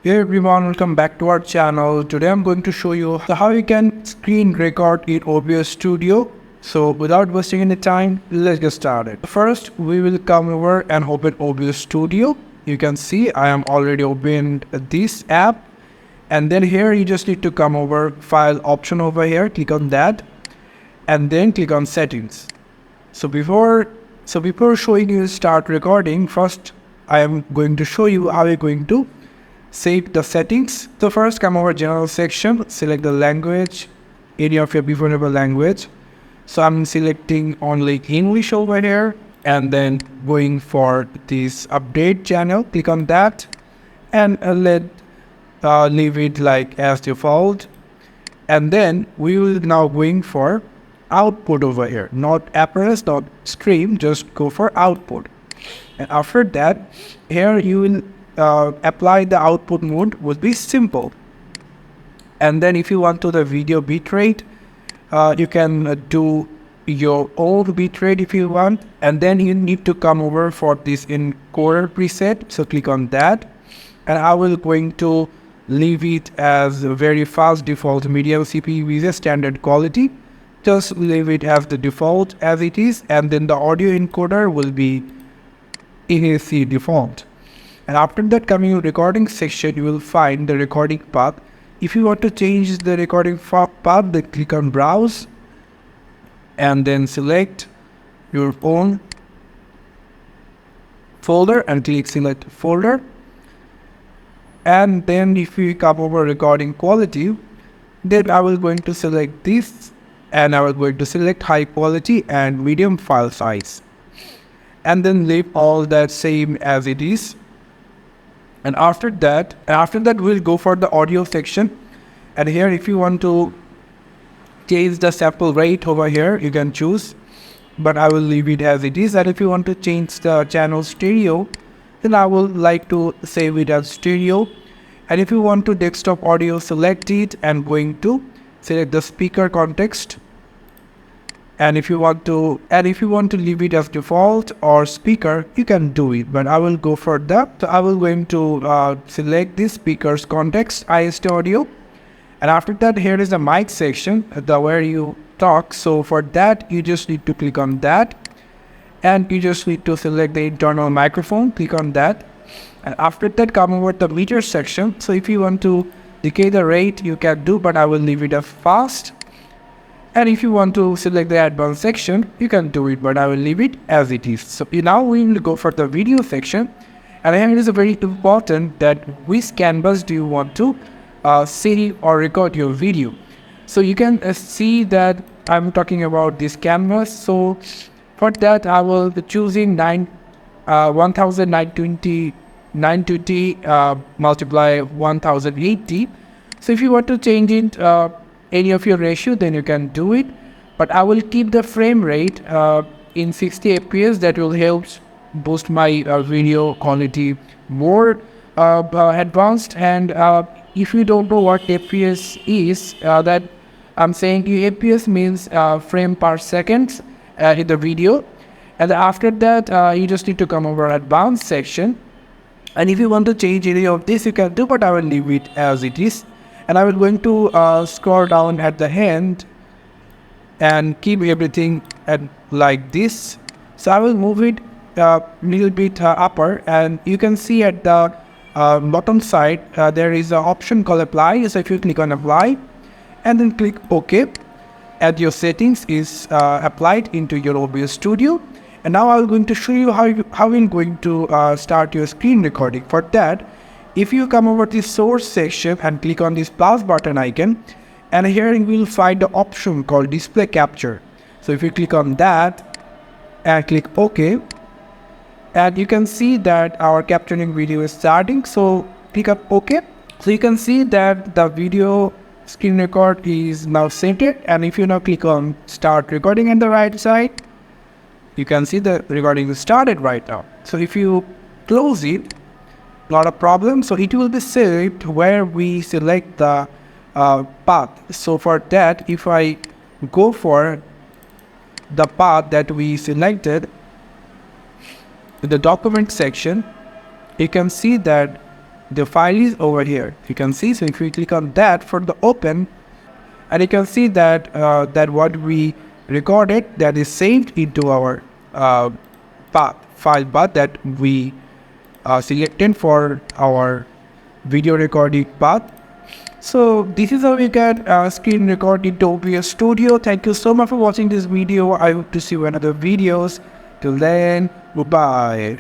Hey everyone, welcome back to our channel. Today I'm going to show you how you can screen record in OBS Studio. So without wasting any time, let's get started. First, we will come over and open OBS Studio. You can see I am already opened this app. And then here you just need to come over file option over here, click on that and then click on settings. So before showing you start recording, first I am going to show you how you're going to save the settings. So first come over general section, select the language, any of your preferable language. So I'm selecting only English over here and then going for this update channel, click on that and leave it like as default. And then we will now going for output over here, not appearance, not stream, just go for output. And after that, here you will apply the output mode would be simple. And then if you want to the video bitrate, you can do your own bitrate if you want. And then you need to come over for this encoder preset. So click on that. And I will going to leave it as a very fast default medium CPU with a standard quality. Just leave it as the default as it is. And then the audio encoder will be AAC default. And after that, coming to recording section, you will find the recording path. If you want to change the recording path, then click on browse and then select your own folder and click select folder. And then if you come over recording quality, then I will going to select this and I will going to select high quality and medium file size. And then leave all that same as it is. And after that we'll go for the audio section. And here if you want to change the sample rate over here, you can choose, but I will leave it as it is. And if you want to change the channel stereo, then I will like to save it as stereo. And if you want to desktop audio, select it and going to select the speaker context. And if you want to leave it as default or speaker, you can do it, but I will go for that. So I will going to select this speaker's context, IST audio. And after that, here is the mic section, where you talk. So for that, you just need to click on that. And you just need to select the internal microphone, click on that. And after that, come over the meter section. So if you want to decay the rate, you can do, but I will leave it as fast. And if you want to select the advanced section, you can do it, but I will leave it as it is. So now we will go for the video section. And here it is very important that which canvas do you want to save or record your video. So you can see that I'm talking about this canvas. So for that, I will be choosing 1920 multiply 1080. So if you want to change it any of your ratio, then you can do it, but I will keep the frame rate in 60 fps. That will help boost my video quality more advanced. And if you don't know what fps is, that I'm saying fps means frame per second in the video. And after that, you just need to come over advanced section, and if you want to change any of this, you can do, but I will leave it as it is. And I will going to scroll down at the end and keep everything at like this. So I will move it a little bit upper, and you can see at the bottom side there is an option called apply. So if you click on apply and then click OK, and your settings is applied into your OBS Studio. And now I'm going to show you how you're going to start your screen recording. For that, if you come over to the source section and click on this plus button icon, and here you will find the option called display capture. So if you click on that and click OK, and you can see that our capturing video is starting. So click on OK. So you can see that the video screen record is now centered. And if you now click on start recording on the right side, you can see the recording is started right now. So if you close it, not a problem. So it will be saved where we select the path. So for that, if I go for the path that we selected in the document section, you can see that the file is over here. You can see, so if we click on that for the open, and you can see that that what we recorded, that is saved into our file path that we selected for our video recording path. So this is how you can screen record into OBS Studio. Thank you so much for watching this video. I hope to see you in other videos. Till then, goodbye.